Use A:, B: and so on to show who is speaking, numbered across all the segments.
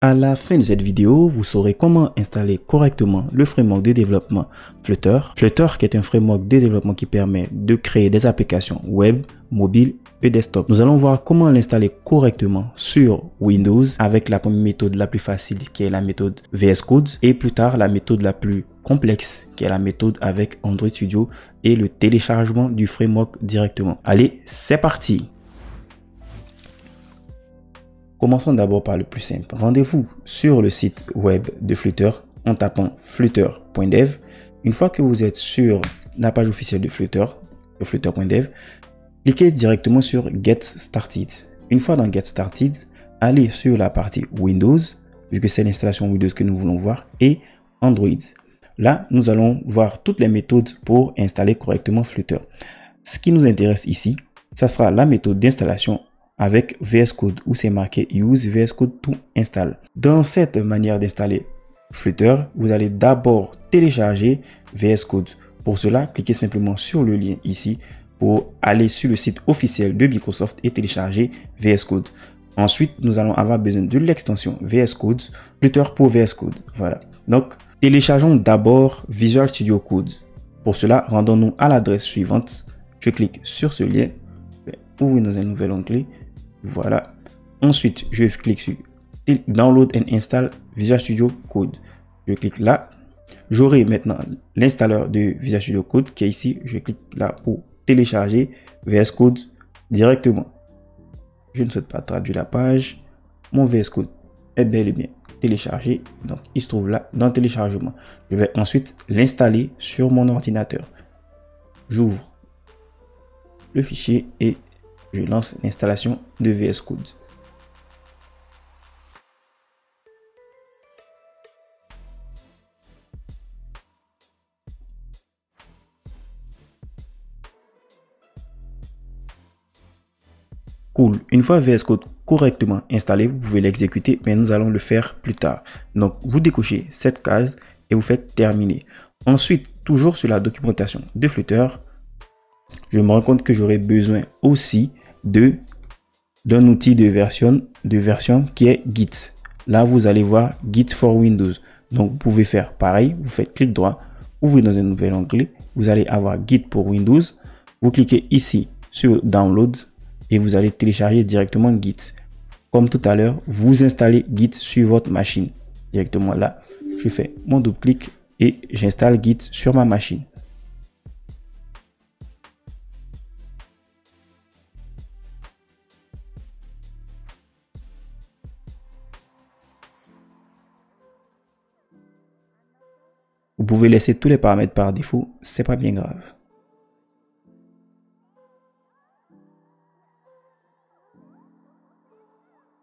A: À la fin de cette vidéo, vous saurez comment installer correctement le framework de développement Flutter. Flutter qui est un framework de développement qui permet de créer des applications web, mobile et desktop. Nous allons voir comment l'installer correctement sur Windows avec la première méthode la plus facile qui est la méthode VS Code et plus tard la méthode la plus complexe qui est la méthode avec Android Studio et le téléchargement du framework directement. Allez, c'est parti! Commençons d'abord par le plus simple. Rendez-vous sur le site web de Flutter en tapant flutter.dev. Une fois que vous êtes sur la page officielle de flutter.dev, cliquez directement sur Get Started. Une fois dans Get Started, allez sur la partie Windows, vu que c'est l'installation Windows que nous voulons voir, et Android. Là, nous allons voir toutes les méthodes pour installer correctement Flutter. Ce qui nous intéresse ici, ça sera la méthode d'installation avec VS Code où c'est marqué Use VS Code to install. Dans cette manière d'installer Flutter, vous allez d'abord télécharger VS Code. Pour cela, cliquez simplement sur le lien ici pour aller sur le site officiel de Microsoft et télécharger VS Code. Ensuite, nous allons avoir besoin de l'extension VS Code, Flutter pour VS Code. Voilà. Donc, téléchargeons d'abord Visual Studio Code. Pour cela, rendons-nous à l'adresse suivante. Je clique sur ce lien, ouvrir dans un nouvel onglet. Voilà. Ensuite, je clique sur Download and Install Visual Studio Code. Je clique là. J'aurai maintenant l'installeur de Visual Studio Code qui est ici. Je clique là pour télécharger VS Code directement. Je ne souhaite pas traduire la page. Mon VS Code est bel et bien téléchargé. Donc, il se trouve là dans téléchargement. Je vais ensuite l'installer sur mon ordinateur. J'ouvre le fichier et je lance l'installation de VS Code. Cool. Une fois VS Code correctement installé, vous pouvez l'exécuter, mais nous allons le faire plus tard. Donc, vous décochez cette case et vous faites terminer. Ensuite, toujours sur la documentation de Flutter, je me rends compte que j'aurai besoin aussi d'un outil de version qui est Git. Là, vous allez voir Git for Windows. Donc, vous pouvez faire pareil. Vous faites clic droit, ouvrez dans un nouvel onglet. Vous allez avoir Git pour Windows. Vous cliquez ici sur Download et vous allez télécharger directement Git. Comme tout à l'heure, vous installez Git sur votre machine. Directement là, je fais mon double clic et j'installe Git sur ma machine. Vous pouvez laisser tous les paramètres par défaut, c'est pas bien grave.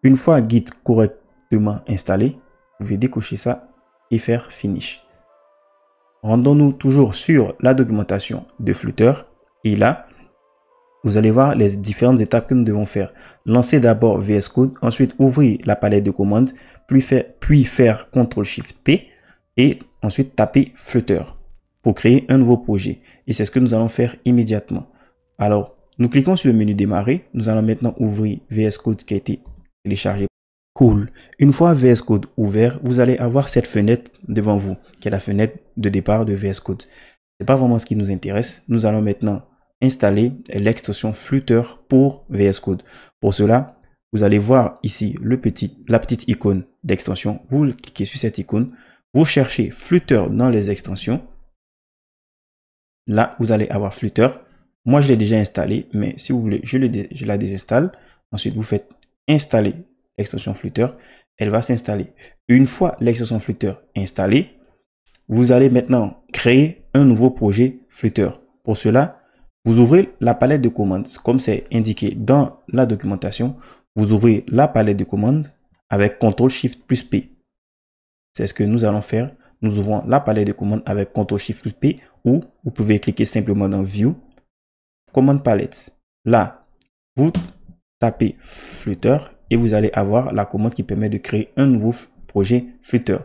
A: Une fois Git correctement installé, vous pouvez décocher ça et faire Finish. Rendons-nous toujours sur la documentation de Flutter et là, vous allez voir les différentes étapes que nous devons faire. Lancer d'abord VS Code, ensuite ouvrir la palette de commandes, puis faire CTRL-SHIFT-P et ensuite taper Flutter pour créer un nouveau projet. Et c'est ce que nous allons faire immédiatement. Alors, nous cliquons sur le menu démarrer. Nous allons maintenant ouvrir VS Code qui a été téléchargé. Cool. Une fois VS Code ouvert, vous allez avoir cette fenêtre devant vous, qui est la fenêtre de départ de VS Code. C'est pas vraiment ce qui nous intéresse. Nous allons maintenant installer l'extension Flutter pour VS Code. Pour cela, vous allez voir ici la petite icône d'extension. Vous cliquez sur cette icône. Vous cherchez Flutter dans les extensions. Là, vous allez avoir Flutter. Moi, je l'ai déjà installé, mais si vous voulez, je la désinstalle. Ensuite, vous faites installer l'extension Flutter. Elle va s'installer. Une fois l'extension Flutter installée, vous allez maintenant créer un nouveau projet Flutter. Pour cela, vous ouvrez la palette de commandes. Comme c'est indiqué dans la documentation, vous ouvrez la palette de commandes avec CTRL-SHIFT+P. C'est ce que nous allons faire. Nous ouvrons la palette de commandes avec CTRL-SHIFT+P ou vous pouvez cliquer simplement dans View, Command Palette. Là, vous tapez Flutter et vous allez avoir la commande qui permet de créer un nouveau projet Flutter.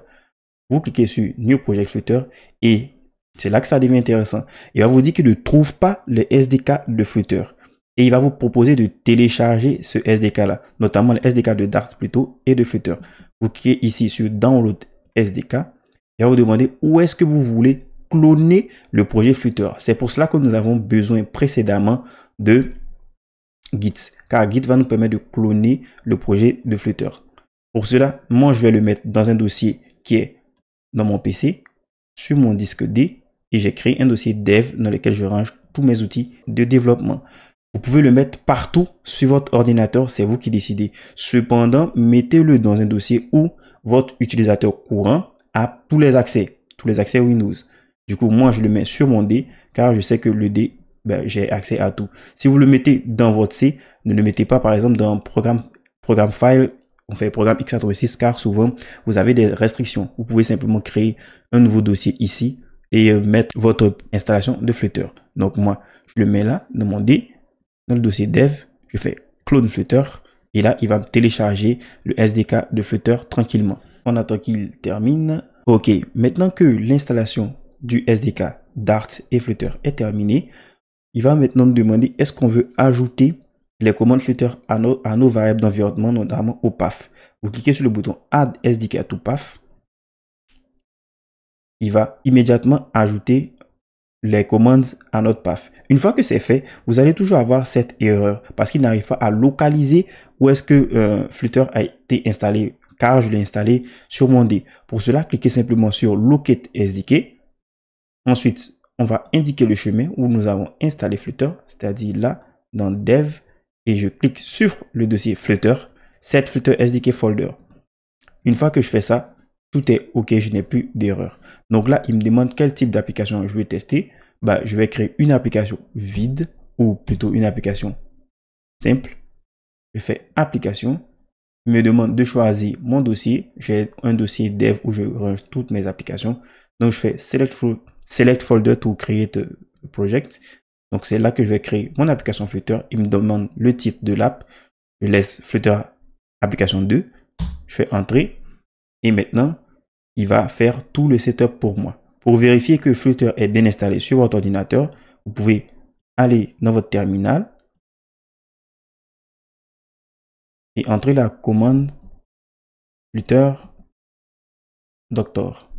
A: Vous cliquez sur New Project Flutter et c'est là que ça devient intéressant. Il va vous dire qu'il ne trouve pas les SDK de Flutter. et il va vous proposer de télécharger ce SDK-là, notamment le SDK de Dart plutôt et de Flutter. Vous cliquez ici sur Download SDK et va vous demander où est-ce que vous voulez cloner le projet Flutter. C'est pour cela que nous avons besoin précédemment de Git, car Git va nous permettre de cloner le projet de Flutter. Pour cela, moi, je vais le mettre dans un dossier qui est dans mon PC, sur mon disque D, et j'ai créé un dossier dev dans lequel je range tous mes outils de développement. Vous pouvez le mettre partout sur votre ordinateur, c'est vous qui décidez. Cependant, mettez-le dans un dossier où votre utilisateur courant a tous les accès Windows. Du coup, moi, je le mets sur mon D, car je sais que le D, j'ai accès à tout. Si vous le mettez dans votre C, ne le mettez pas, par exemple, dans programme file, on fait programme x86, car souvent, vous avez des restrictions. Vous pouvez simplement créer un nouveau dossier ici et mettre votre installation de Flutter. Donc, moi, je le mets là, dans mon D, dans le dossier dev, je fais clone Flutter et là, il va me télécharger le SDK de Flutter tranquillement. On attend qu'il termine. Ok, maintenant que l'installation du SDK Dart et Flutter est terminée, il va maintenant nous demander est-ce qu'on veut ajouter les commandes Flutter à nos variables d'environnement, notamment au path. Vous cliquez sur le bouton Add SDK to Path. Il va immédiatement ajouter les commandes à notre path. Une fois que c'est fait, vous allez toujours avoir cette erreur parce qu'il n'arrive pas à localiser où est-ce que Flutter a été installé, car je l'ai installé sur mon D. Pour cela, cliquez simplement sur Locate SDK. Ensuite, on va indiquer le chemin où nous avons installé Flutter, c'est-à-dire là, dans Dev, et je clique sur le dossier Flutter, Set Flutter SDK Folder. Une fois que je fais ça, tout est OK, je n'ai plus d'erreur. Donc là, il me demande quel type d'application je vais tester. Je vais créer une application vide, ou plutôt une application simple. Je fais application. Il me demande de choisir mon dossier. J'ai un dossier dev où je range toutes mes applications. Donc je fais select folder to create a project. Donc c'est là que je vais créer mon application Flutter. Il me demande le titre de l'app. Je laisse Flutter application 2. Je fais entrer. Et maintenant, il va faire tout le setup pour moi. Pour vérifier que Flutter est bien installé sur votre ordinateur, vous pouvez aller dans votre terminal et entrer la commande Flutter Doctor.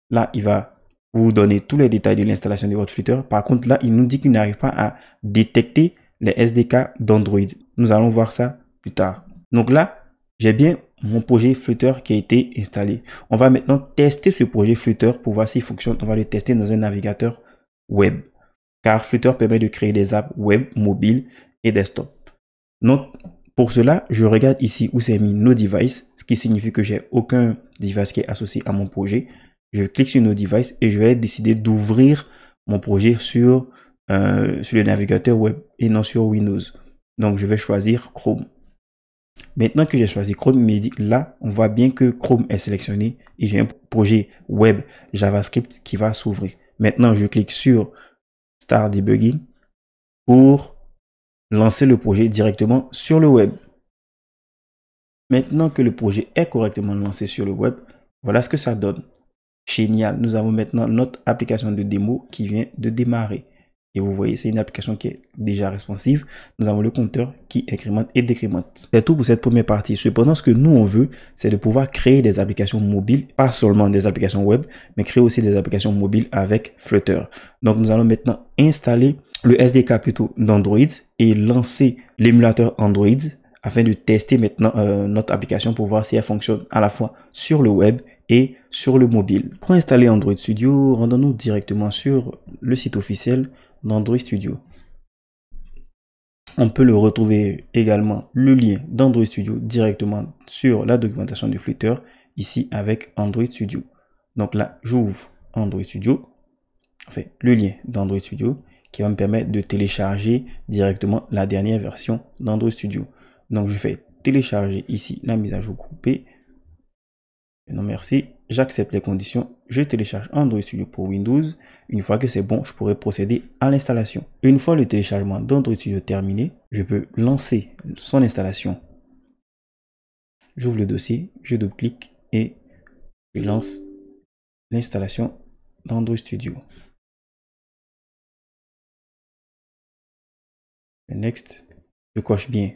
A: Là, il va vous donner tous les détails de l'installation de votre Flutter. Par contre, là, il nous dit qu'il n'arrive pas à détecter les SDK d'Android. Nous allons voir ça plus tard. Donc là, j'ai bien mon projet Flutter qui a été installé. On va maintenant tester ce projet Flutter pour voir s'il fonctionne. On va le tester dans un navigateur web. Car Flutter permet de créer des apps web, mobiles et desktop. Donc, pour cela, je regarde ici où c'est mis No Device, ce qui signifie que j'ai aucun device qui est associé à mon projet. Je clique sur No Device et je vais décider d'ouvrir mon projet sur le navigateur web et non sur Windows. Donc, je vais choisir Chrome. Maintenant que j'ai choisi Chrome, il me dit là, on voit bien que Chrome est sélectionné et j'ai un projet web JavaScript qui va s'ouvrir. Maintenant, je clique sur Start Debugging pour lancer le projet directement sur le web. Maintenant que le projet est correctement lancé sur le web, voilà ce que ça donne. Génial, nous avons maintenant notre application de démo qui vient de démarrer. Et vous voyez, c'est une application qui est déjà responsive. Nous avons le compteur qui incrémente et décrémente. C'est tout pour cette première partie. Cependant, ce que nous, on veut, c'est de pouvoir créer des applications mobiles, pas seulement des applications web, mais créer aussi des applications mobiles avec Flutter. Donc, nous allons maintenant installer le SDK plutôt d'Android et lancer l'émulateur Android afin de tester maintenant notre application pour voir si elle fonctionne à la fois sur le web et sur le mobile. Pour installer Android Studio, rendons-nous directement sur le site officiel d'Android Studio. On peut le retrouver également, le lien d'Android Studio directement sur la documentation de Flutter, ici avec Android Studio. Donc là, j'ouvre Android Studio, enfin le lien d'Android Studio qui va me permettre de télécharger directement la dernière version d'Android Studio. Donc je fais télécharger ici la mise à jour groupée. Non merci, j'accepte les conditions, je télécharge Android Studio pour Windows. Une fois que c'est bon, je pourrai procéder à l'installation. Une fois le téléchargement d'Android Studio terminé, je peux lancer son installation. J'ouvre le dossier, je double-clique et je lance l'installation d'Android Studio. Next. Je coche bien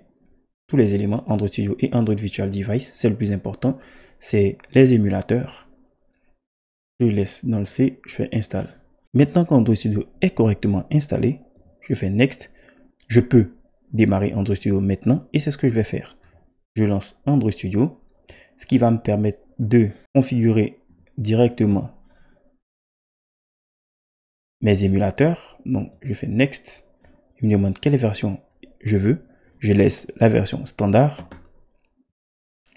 A: tous les éléments Android Studio et Android Virtual Device. C'est le plus important. C'est les émulateurs. Je laisse dans le C, je fais install. Maintenant qu'Android Studio est correctement installé, je fais next. Je peux démarrer Android Studio maintenant et c'est ce que je vais faire. Je lance Android Studio, ce qui va me permettre de configurer directement mes émulateurs. Donc, je fais next. Il me demande quelle version je veux. Je laisse la version standard.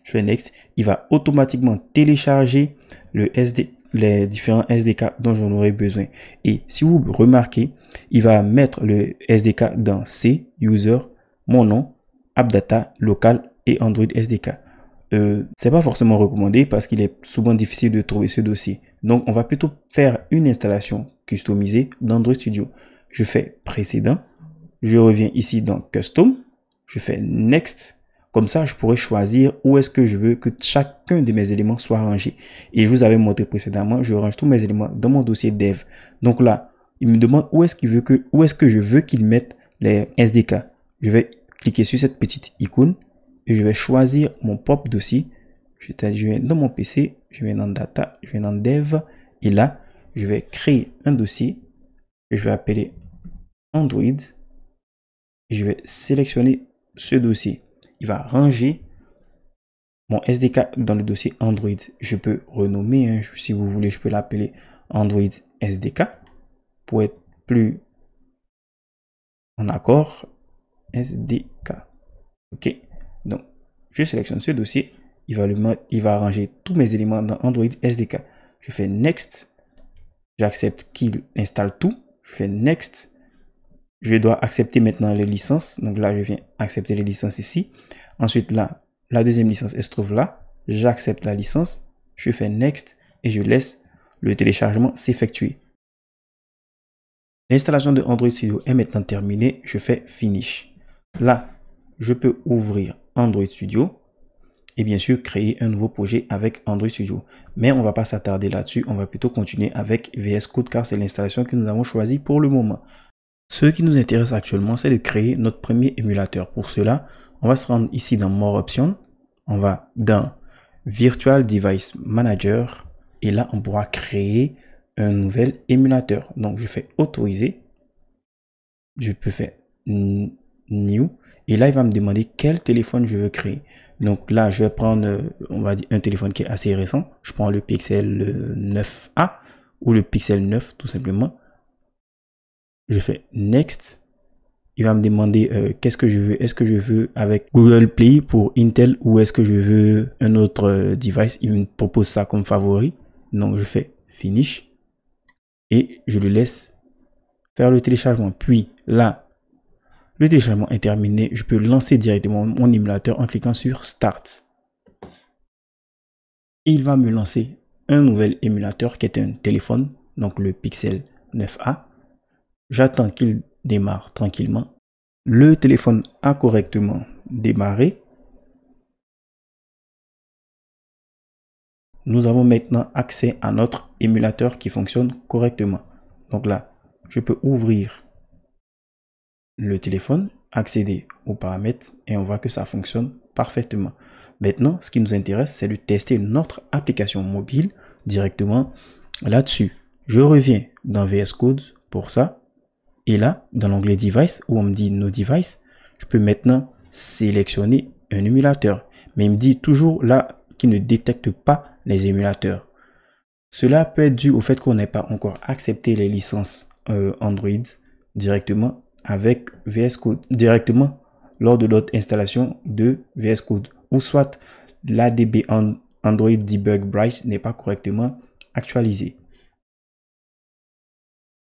A: Je fais next. Il va automatiquement télécharger les différents SDK dont j'en aurai besoin. Et si vous remarquez, il va mettre le SDK dans C, user, mon nom, AppData, local et Android SDK. C'est pas forcément recommandé parce qu'il est souvent difficile de trouver ce dossier. Donc, on va plutôt faire une installation customisée d'Android Studio. Je fais précédent. Je reviens ici dans Custom. Je fais Next. Comme ça, je pourrais choisir où est-ce que je veux que chacun de mes éléments soit rangé. Et je vous avais montré précédemment, je range tous mes éléments dans mon dossier Dev. Donc là, il me demande où est-ce que je veux qu'il mette les SDK. Je vais cliquer sur cette petite icône et je vais choisir mon propre dossier. Je vais dans mon PC, je vais dans Data, je vais dans Dev et là, je vais créer un dossier que je vais appeler Android. Et je vais sélectionner ce dossier. Il va ranger mon SDK dans le dossier Android. Je peux renommer, hein, si vous voulez, je peux l'appeler Android SDK pour être plus en accord. SDK. OK. Donc, je sélectionne ce dossier. Il va ranger tous mes éléments dans Android SDK. Je fais Next. J'accepte qu'il installe tout. Je fais Next. Je dois accepter maintenant les licences. Donc là, je viens accepter les licences ici. Ensuite, là, la deuxième licence, elle se trouve là. J'accepte la licence. Je fais Next et je laisse le téléchargement s'effectuer. L'installation de Android Studio est maintenant terminée. Je fais Finish. Là, je peux ouvrir Android Studio et bien sûr créer un nouveau projet avec Android Studio. Mais on ne va pas s'attarder là-dessus. On va plutôt continuer avec VS Code car c'est l'installation que nous avons choisie pour le moment. Ce qui nous intéresse actuellement, c'est de créer notre premier émulateur. Pour cela, on va se rendre ici dans More Options. On va dans Virtual Device Manager. Et là, on pourra créer un nouvel émulateur. Donc, je fais autoriser. Je peux faire New. Et là, il va me demander quel téléphone je veux créer. Donc là, je vais prendre, on va dire, un téléphone qui est assez récent. Je prends le Pixel 9A ou le Pixel 9, tout simplement. Je fais Next. Il va me demander qu'est-ce que je veux. Est-ce que je veux avec Google Play pour Intel ou est-ce que je veux un autre device. Il me propose ça comme favori. Donc, je fais Finish. Et je le laisse faire le téléchargement. Puis là, le téléchargement est terminé. Je peux lancer directement mon émulateur en cliquant sur Start. Et il va me lancer un nouvel émulateur qui est un téléphone. Donc, le Pixel 9A. J'attends qu'il démarre tranquillement. Le téléphone a correctement démarré. Nous avons maintenant accès à notre émulateur qui fonctionne correctement. Donc là, je peux ouvrir le téléphone, accéder aux paramètres et on voit que ça fonctionne parfaitement. Maintenant, ce qui nous intéresse, c'est de tester notre application mobile directement là-dessus. Je reviens dans VS Code pour ça. Et là, dans l'onglet Device, où on me dit No Device, je peux maintenant sélectionner un émulateur. Mais il me dit toujours là qu'il ne détecte pas les émulateurs. Cela peut être dû au fait qu'on n'ait pas encore accepté les licences Android directement avec VS Code, directement lors de notre installation de VS Code. Ou soit l'ADB Android Debug Bright n'est pas correctement actualisé.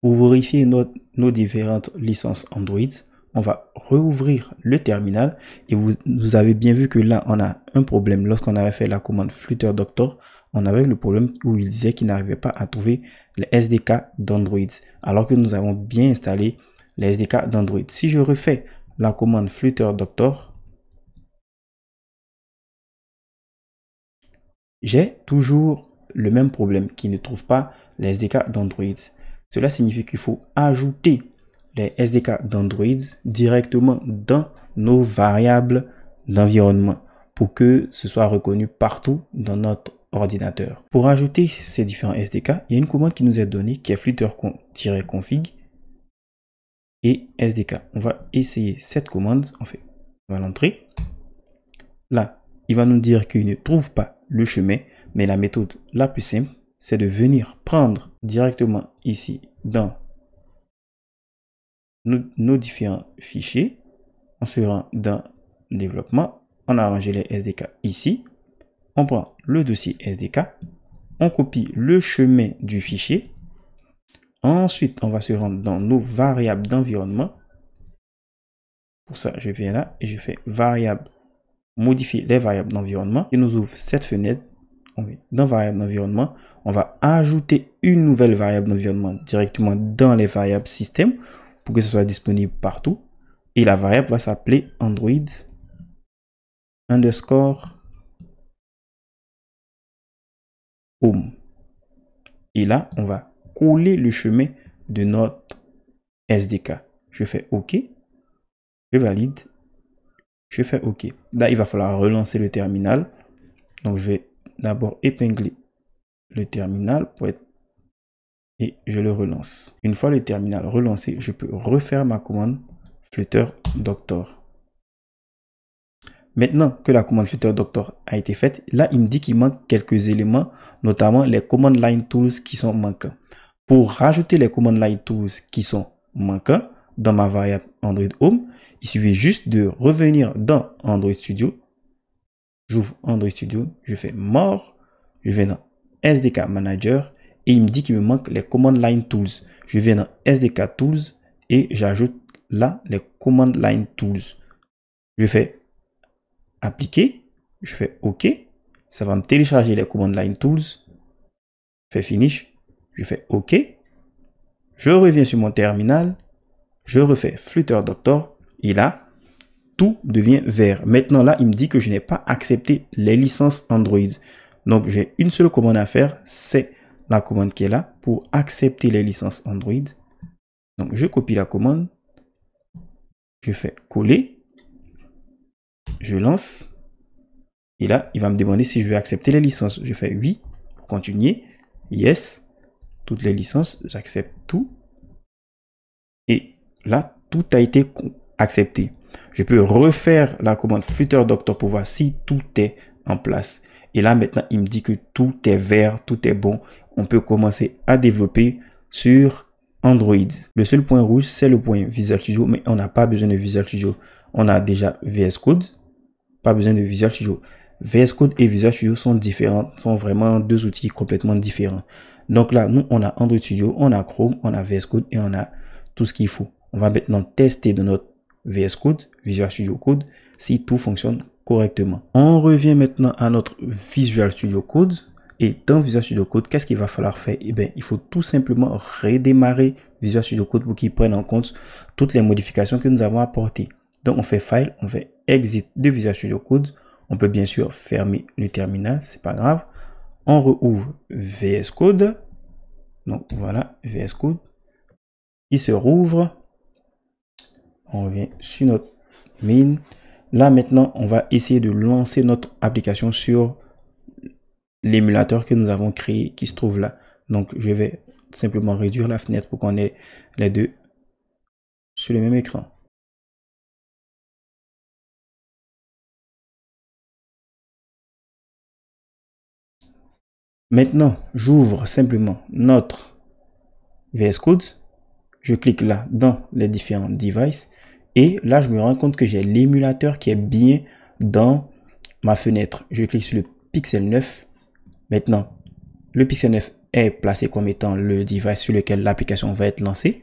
A: Pour vérifier nos différentes licences Android, on va rouvrir le terminal et vous avez bien vu que là, on a un problème. Lorsqu'on avait fait la commande Flutter Doctor, on avait le problème où il disait qu'il n'arrivait pas à trouver les SDK d'Android, alors que nous avons bien installé les SDK d'Android. Si je refais la commande Flutter Doctor, j'ai toujours le même problème qui ne trouve pas les SDK d'Android. Cela signifie qu'il faut ajouter les SDK d'Android directement dans nos variables d'environnement pour que ce soit reconnu partout dans notre ordinateur. Pour ajouter ces différents SDK, il y a une commande qui nous est donnée qui est flutter-config et SDK. On va essayer cette commande. On va l'entrer. Là, il va nous dire qu'il ne trouve pas le chemin, mais la méthode la plus simple, c'est de venir prendre directement ici dans nos différents fichiers. On se rend dans le développement. On a rangé les SDK ici. On prend le dossier SDK. On copie le chemin du fichier. Ensuite, on va se rendre dans nos variables d'environnement. Pour ça, je viens là et je fais variable, modifier les variables d'environnement. Et nous ouvre cette fenêtre. Dans variable d'environnement, on va ajouter une nouvelle variable d'environnement directement dans les variables système pour que ce soit disponible partout. Et la variable va s'appeler Android underscore home. Et là, on va coller le chemin de notre SDK. Je fais OK. Je valide. Je fais OK. Là, il va falloir relancer le terminal. Donc, je vais d'abord épingler le terminal pour être... et je le relance. Une fois le terminal relancé, je peux refaire ma commande Flutter Doctor. Maintenant que la commande Flutter Doctor a été faite, là, il me dit qu'il manque quelques éléments, notamment les command line tools qui sont manquants. Pour rajouter les command line tools qui sont manquants dans ma variable Android Home, il suffit juste de revenir dans Android Studio. J'ouvre Android Studio, je fais More, je vais dans SDK Manager et il me dit qu'il me manque les Command Line Tools. Je viens dans SDK Tools et j'ajoute là les Command Line Tools. Je fais Appliquer, je fais OK, ça va me télécharger les Command Line Tools. Je fais Finish, je fais OK, je reviens sur mon terminal, je refais Flutter Doctor et là, tout devient vert. Maintenant, là, il me dit que je n'ai pas accepté les licences Android. Donc, j'ai une seule commande à faire. C'est la commande qui est là pour accepter les licences Android. Donc, je copie la commande. Je fais coller. Je lance. Et là, il va me demander si je veux accepter les licences. Je fais oui pour continuer. Yes. Toutes les licences, j'accepte tout. Et là, tout a été accepté. Je peux refaire la commande Flutter Doctor pour voir si tout est en place. Et là, maintenant, il me dit que tout est vert, tout est bon. On peut commencer à développer sur Android. Le seul point rouge, c'est le point Visual Studio, mais on n'a pas besoin de Visual Studio. On a déjà VS Code. Pas besoin de Visual Studio. VS Code et Visual Studio sont différents, sont vraiment deux outils complètement différents. Donc là, nous, on a Android Studio, on a Chrome, on a VS Code et on a tout ce qu'il faut. On va maintenant tester de notre VS Code, Visual Studio Code, si tout fonctionne correctement. On revient maintenant à notre Visual Studio Code. Et dans Visual Studio Code, qu'est-ce qu'il va falloir faire? Eh bien, il faut tout simplement redémarrer Visual Studio Code pour qu'il prenne en compte toutes les modifications que nous avons apportées. Donc, on fait File, on fait Exit de Visual Studio Code. On peut bien sûr fermer le terminal, c'est pas grave. On rouvre VS Code. Donc, voilà, VS Code. Il se rouvre. On revient sur notre main. Là, maintenant, on va essayer de lancer notre application sur l'émulateur que nous avons créé qui se trouve là. Donc, je vais simplement réduire la fenêtre pour qu'on ait les deux sur le même écran. Maintenant, j'ouvre simplement notre VS Code. Je clique là dans les différents devices. Et là, je me rends compte que j'ai l'émulateur qui est bien dans ma fenêtre. Je clique sur le Pixel 9. Maintenant, le Pixel 9 est placé comme étant le device sur lequel l'application va être lancée.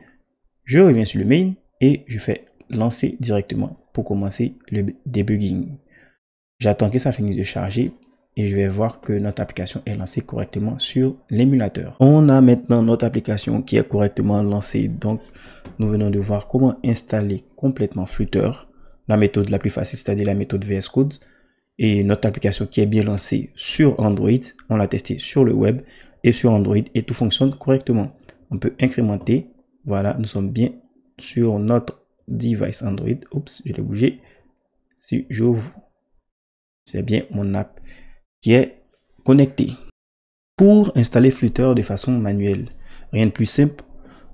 A: Je reviens sur le main et je fais lancer directement pour commencer le debugging. J'attends que ça finisse de charger et je vais voir que notre application est lancée correctement sur l'émulateur. On a maintenant notre application qui est correctement lancée. Donc, nous venons de voir comment installer complètement Flutter, la méthode la plus facile, c'est-à-dire la méthode VS Code. Et notre application qui est bien lancée sur Android, on l'a testé sur le web et sur Android et tout fonctionne correctement. On peut incrémenter. Voilà, nous sommes bien sur notre device Android. Oups, je l'ai bougé. Si j'ouvre, c'est bien mon app qui est connectée. Pour installer Flutter de façon manuelle, rien de plus simple.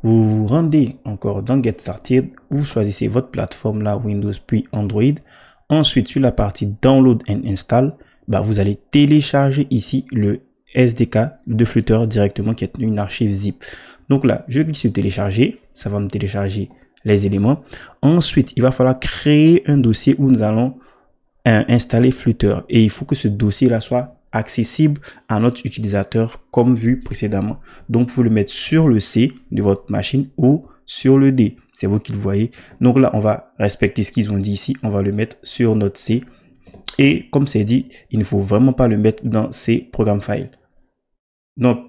A: Vous vous rendez encore dans Get Started, vous choisissez votre plateforme là, Windows puis Android. Ensuite, sur la partie Download and Install, vous allez télécharger ici le SDK de Flutter directement qui est une archive zip. Donc là, je clique sur télécharger, ça va me télécharger les éléments. Ensuite, il va falloir créer un dossier où nous allons installer Flutter et il faut que ce dossier là soit accessible à notre utilisateur comme vu précédemment. Donc, vous le mettre sur le C de votre machine ou sur le D. C'est vous qui le voyez. Donc là, on va respecter ce qu'ils ont dit ici. On va le mettre sur notre C. Et comme c'est dit, il ne faut vraiment pas le mettre dans ces programmes files. Donc,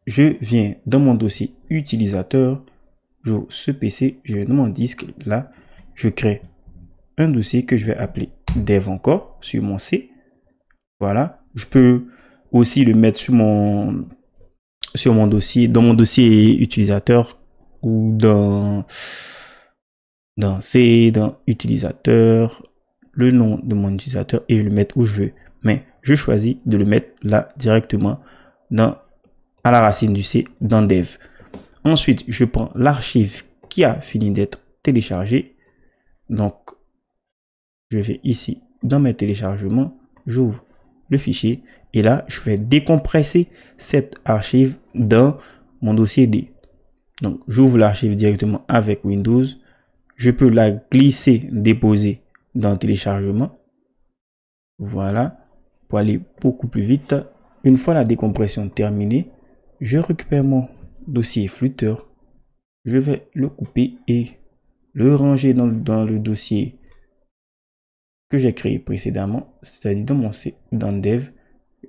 A: je viens dans mon dossier utilisateur. J'ouvre ce PC, je vais dans mon disque. Là, je crée un dossier que je vais appeler dev encore sur mon C. Voilà. Je peux aussi le mettre sur mon dossier, dans mon dossier utilisateur ou dans utilisateur, le nom de mon utilisateur et je le mets où je veux. Mais je choisis de le mettre là directement à la racine du C dans dev. Ensuite, je prends l'archive qui a fini d'être téléchargée. Donc, je vais ici dans mes téléchargements, j'ouvre le fichier et là, je vais décompresser cette archive dans mon dossier D. Donc, j'ouvre l'archive directement avec Windows. Je peux la glisser, déposer dans le téléchargement. Voilà, pour aller beaucoup plus vite. Une fois la décompression terminée, je récupère mon dossier Flutter. Je vais le couper et le ranger dans le dossier que j'ai créé précédemment, c'est-à-dire dans dev,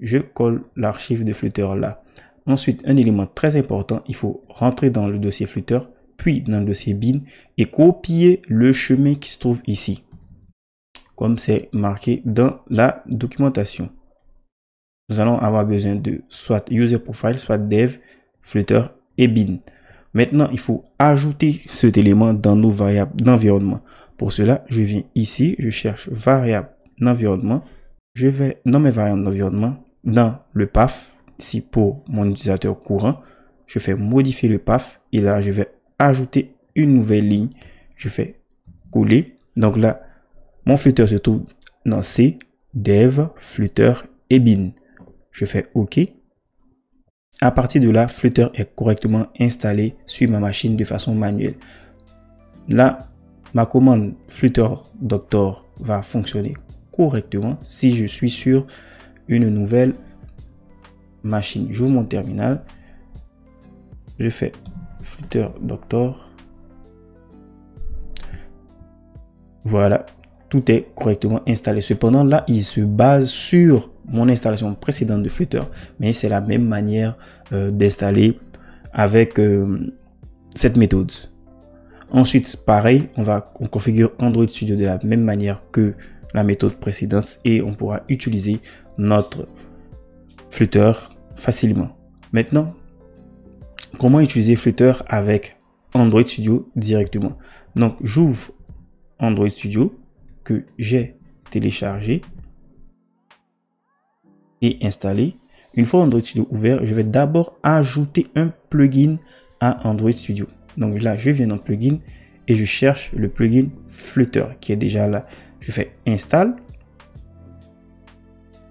A: je colle l'archive de Flutter là. Ensuite, un élément très important, il faut rentrer dans le dossier Flutter, puis dans le dossier bin et copier le chemin qui se trouve ici, comme c'est marqué dans la documentation. Nous allons avoir besoin de soit user profile, soit dev, Flutter et bin. Maintenant, il faut ajouter cet élément dans nos variables d'environnement. Pour cela, je viens ici, je cherche variable d'environnement. Je vais dans mes variables d'environnement, dans le path, ici pour mon utilisateur courant. Je fais modifier le path et là, je vais ajouter une nouvelle ligne. Je fais coller. Donc là, mon Flutter se trouve dans C, dev, Flutter et bin. Je fais OK. À partir de là, Flutter est correctement installé sur ma machine de façon manuelle. Là, ma commande Flutter Doctor va fonctionner correctement si je suis sur une nouvelle machine. J'ouvre mon terminal. Je fais Flutter Doctor. Voilà, tout est correctement installé. Cependant, là, il se base sur mon installation précédente de Flutter, mais c'est la même manière d'installer avec cette méthode. Ensuite, pareil, on configure Android Studio de la même manière que la méthode précédente et on pourra utiliser notre Flutter facilement. Maintenant, comment utiliser Flutter avec Android Studio directement? Donc, j'ouvre Android Studio que j'ai téléchargé et installé. Une fois Android Studio ouvert, je vais d'abord ajouter un plugin à Android Studio. Donc là, je viens dans plugin et je cherche le plugin Flutter qui est déjà là. Je fais install.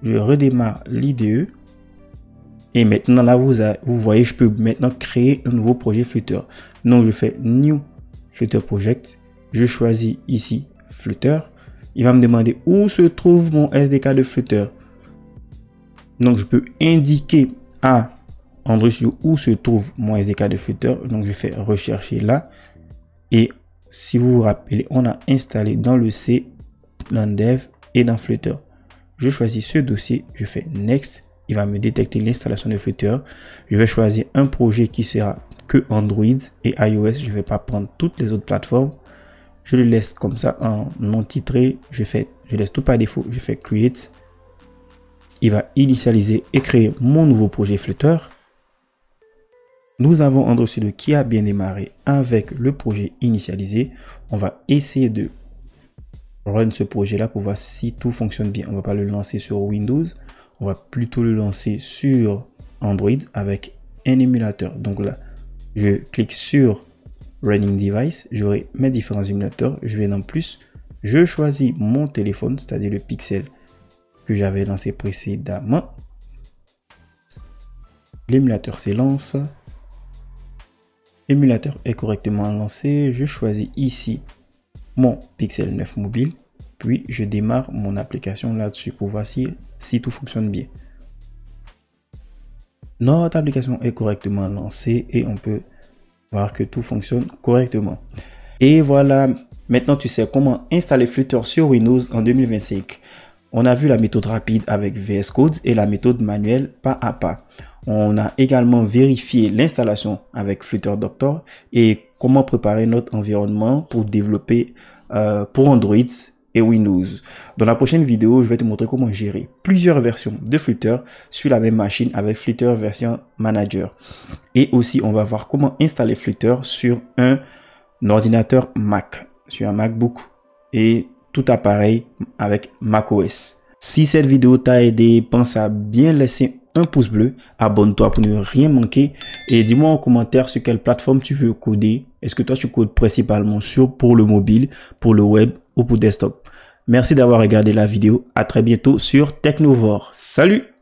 A: Je redémarre l'IDE. Et maintenant là, vous voyez, je peux maintenant créer un nouveau projet Flutter. Donc je fais New Flutter Project. Je choisis ici Flutter. Il va me demander où se trouve mon SDK de Flutter. Donc je peux indiquer à Android Studio où se trouve mon SDK de Flutter. Donc je fais rechercher là. Et si vous vous rappelez, on a installé dans le C, dans Dev et dans Flutter. Je choisis ce dossier, je fais Next. Il va me détecter l'installation de Flutter. Je vais choisir un projet qui sera que Android et iOS. Je ne vais pas prendre toutes les autres plateformes. Je le laisse comme ça en non titré. Je laisse tout par défaut. Je fais Create. Il va initialiser et créer mon nouveau projet Flutter. Nous avons Android Studio qui a bien démarré avec le projet initialisé. On va essayer de run ce projet-là pour voir si tout fonctionne bien. On ne va pas le lancer sur Windows. On va plutôt le lancer sur Android avec un émulateur. Donc là, je clique sur Running Device. J'aurai mes différents émulateurs. Je vais dans Plus. Je choisis mon téléphone, c'est-à-dire le Pixel que j'avais lancé précédemment. L'émulateur s'élance. L'émulateur est correctement lancé. Je choisis ici mon Pixel 9 mobile. Puis je démarre mon application là-dessus pour voir si tout fonctionne bien. Notre application est correctement lancée et on peut voir que tout fonctionne correctement. Et voilà, maintenant tu sais comment installer Flutter sur Windows en 2025. On a vu la méthode rapide avec VS Code et la méthode manuelle pas à pas. On a également vérifié l'installation avec Flutter Doctor et comment préparer notre environnement pour développer pour Android et Windows. Dans la prochaine vidéo, je vais te montrer comment gérer plusieurs versions de Flutter sur la même machine avec Flutter version Manager. Et aussi, on va voir comment installer Flutter sur un ordinateur Mac, sur un MacBook et tout appareil avec macOS. Si cette vidéo t'a aidé, pense à bien laisser un pouce bleu, abonne-toi pour ne rien manquer et dis-moi en commentaire sur quelle plateforme tu veux coder. Est-ce que toi tu codes principalement pour le mobile, pour le web ou pour desktop? Merci d'avoir regardé la vidéo. À très bientôt sur Technovore. Salut!